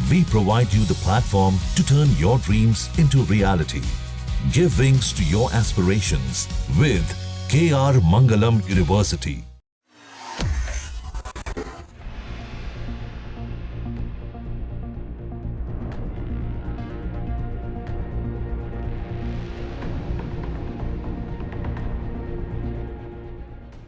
We provide you the platform to turn your dreams into reality. Give wings to your aspirations with KR Mangalam University.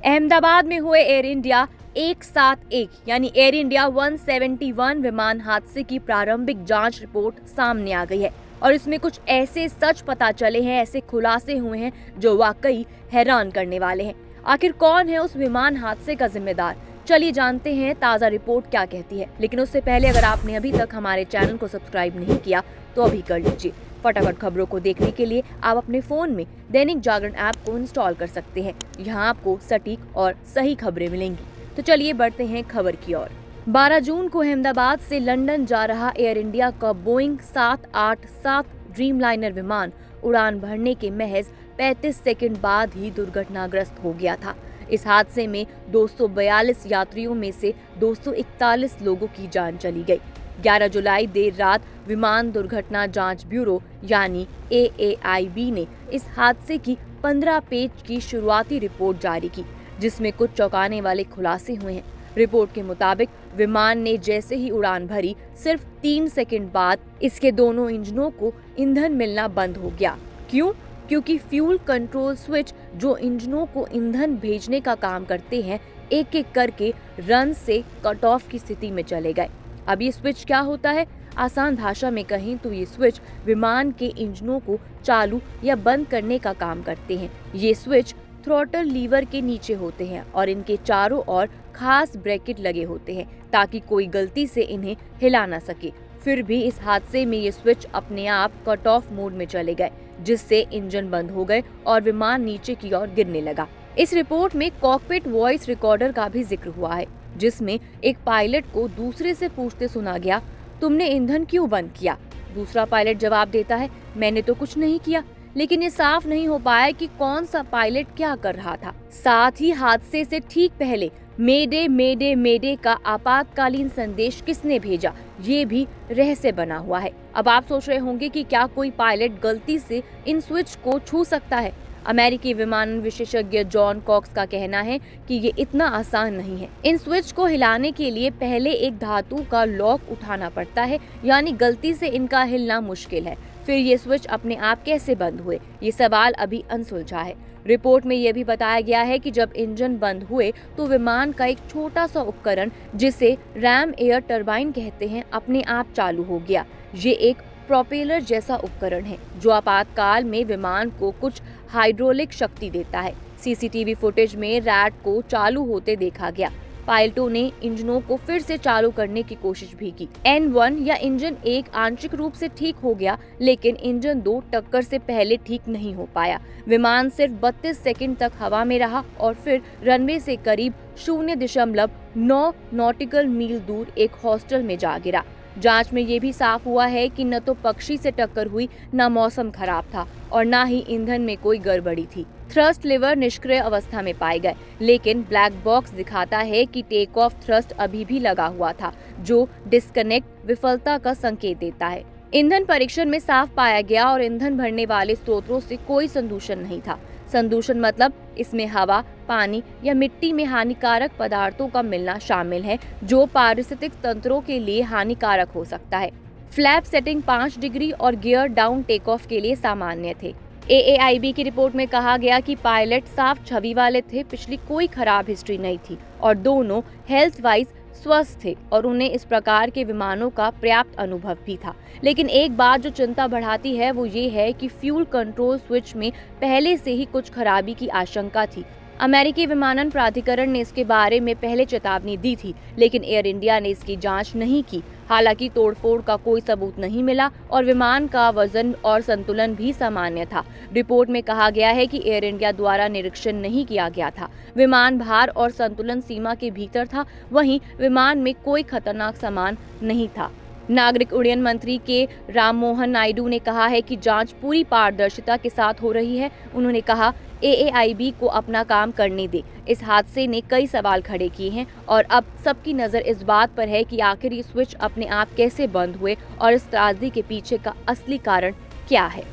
Ahmedabad में हुए air India 171 यानी air India 171 विमान हादसे की प्रारंभिक जांच रिपोर्ट सामने आ गई है और इसमें कुछ ऐसे सच पता चले हैं, ऐसे खुलासे हुए हैं जो वाकई हैरान करने वाले हैं। आखिर कौन है उस विमान हादसे का जिम्मेदार? चलिए जानते हैं ताज़ा रिपोर्ट क्या कहती है। लेकिन उससे पहले अगर आपने अभी तक हमारे चैनल को सब्सक्राइब नहीं किया तो अभी कर लीजिए। फटाफट खबरों को देखने के लिए आप अपने फोन में दैनिक जागरण ऐप को इंस्टॉल कर सकते हैं। यहाँ आपको सटीक और सही खबरें मिलेंगी। तो चलिए बढ़ते हैं खबर की ओर। 12 जून को अहमदाबाद से लंदन जा रहा एयर इंडिया का बोइंग 787 ड्रीमलाइनर विमान उड़ान भरने के महज 35 सेकंड बाद ही दुर्घटनाग्रस्त हो गया था। इस हादसे में 242 यात्रियों में से 241 लोगों की जान चली गई। 11 जुलाई देर रात विमान दुर्घटना जांच ब्यूरो यानी AAIB ने इस हादसे की 15 पेज की शुरुआती रिपोर्ट जारी की, जिसमें कुछ चौंकाने वाले खुलासे हुए हैं। रिपोर्ट के मुताबिक विमान ने जैसे ही उड़ान भरी, सिर्फ 3 सेकंड बाद इसके दोनों इंजनों को ईंधन मिलना बंद हो गया। क्यों? क्योंकि फ्यूल कंट्रोल स्विच जो इंजनों को ईंधन भेजने का काम करते हैं, एक एक करके रन से कट ऑफ की स्थिति में चले गए। अब ये स्विच क्या होता है? आसान भाषा में कहें तो ये स्विच विमान के इंजनों को चालू या बंद करने का काम करते हैं। ये स्विच थ्रॉटल लीवर के नीचे होते हैं और इनके चारों ओर खास ब्रैकेट लगे होते हैं ताकि कोई गलती से इन्हें हिला ना सके। फिर भी इस हादसे में ये स्विच अपने आप कट ऑफ मोड में चले गए, जिससे इंजन बंद हो गए और विमान नीचे की ओर गिरने लगा। इस रिपोर्ट में कॉकपिट वॉइस रिकॉर्डर का भी जिक्र हुआ है, जिसमें एक पायलट को दूसरे से पूछते सुना गया, तुमने ईंधन क्यों बंद किया? दूसरा पायलट जवाब देता है, मैंने तो कुछ नहीं किया। लेकिन ये साफ नहीं हो पाया कि कौन सा पायलट क्या कर रहा था। साथ ही हादसे से ठीक पहले मेडे मेडे मेडे का आपातकालीन संदेश किसने भेजा, ये भी रहस्य बना हुआ है। अब आप सोच रहे होंगे कि क्या कोई पायलट गलती से इन स्विच को छू सकता है? अमेरिकी विमानन विशेषज्ञ जॉन कॉक्स का कहना है कि ये इतना आसान नहीं है। इन स्विच को हिलाने के लिए पहले एक धातु का लॉक उठाना पड़ता है, यानी गलती से इनका हिलना मुश्किल है। फिर ये स्विच अपने आप कैसे बंद हुए, ये सवाल अभी अनसुलझा है। रिपोर्ट में यह भी बताया गया है कि जब इंजन बंद हुए तो विमान का एक छोटा सा उपकरण, जिसे रैम एयर टरबाइन कहते हैं, अपने आप चालू हो गया। ये एक प्रोपेलर जैसा उपकरण है जो आपातकाल में विमान को कुछ हाइड्रोलिक शक्ति देता है। सीसीटीवी फुटेज में रैट को चालू होते देखा गया। पायलटों ने इंजनों को फिर से चालू करने की कोशिश भी की। N1 या इंजन 1 आंशिक रूप से ठीक हो गया, लेकिन इंजन 2 टक्कर से पहले ठीक नहीं हो पाया। विमान सिर्फ 32 सेकंड तक हवा में रहा और फिर रनवे से करीब 0.9 नॉटिकल मील दूर एक हॉस्टल में जा गिरा। जांच में ये भी साफ हुआ है कि न तो पक्षी से टक्कर हुई, न मौसम खराब था और न ही ईंधन में कोई गड़बड़ी थी। थ्रस्ट लीवर निष्क्रिय अवस्था में पाए गए, लेकिन ब्लैक बॉक्स दिखाता है कि टेक ऑफ थ्रस्ट अभी भी लगा हुआ था, जो डिस्कनेक्ट विफलता का संकेत देता है। ईंधन परीक्षण में साफ पाया गया और ईंधन भरने वाले स्रोतों से कोई संदूषण नहीं था। संदूषण मतलब इसमें हवा, पानी या मिट्टी में हानिकारक पदार्थों का मिलना शामिल है, जो पारिस्थितिक तंत्रों के लिए हानिकारक हो सकता है। फ्लैप सेटिंग 5 डिग्री और गियर डाउन टेक ऑफ के लिए सामान्य थे। AAIB की रिपोर्ट में कहा गया कि पायलट साफ छवि वाले थे, पिछली कोई खराब हिस्ट्री नहीं थी और दोनों हेल्थ वाइज स्वस्थ थे और उन्हें इस प्रकार के विमानों का पर्याप्त अनुभव भी था। लेकिन एक बात जो चिंता बढ़ाती है वो ये है कि फ्यूल कंट्रोल स्विच में पहले से ही कुछ खराबी की आशंका थी। अमेरिकी विमानन प्राधिकरण ने इसके बारे में पहले चेतावनी दी थी, लेकिन एयर इंडिया ने इसकी जांच नहीं की। हालांकि तोड़फोड़ का कोई सबूत नहीं मिला और विमान का वजन और संतुलन भी सामान्य था। रिपोर्ट में कहा गया है कि एयर इंडिया द्वारा निरीक्षण नहीं किया गया था। विमान भार और संतुलन सीमा के भीतर था। वहीं विमान में कोई खतरनाक सामान नहीं था। नागरिक उड्डयन मंत्री के राम मोहन नायडू ने कहा है कि जांच पूरी पारदर्शिता के साथ हो रही है। उन्होंने कहा AAIB को अपना काम करने दे। इस हादसे ने कई सवाल खड़े किए हैं और अब सबकी नज़र इस बात पर है कि आखिर ये स्विच अपने आप कैसे बंद हुए और इस त्रासदी के पीछे का असली कारण क्या है।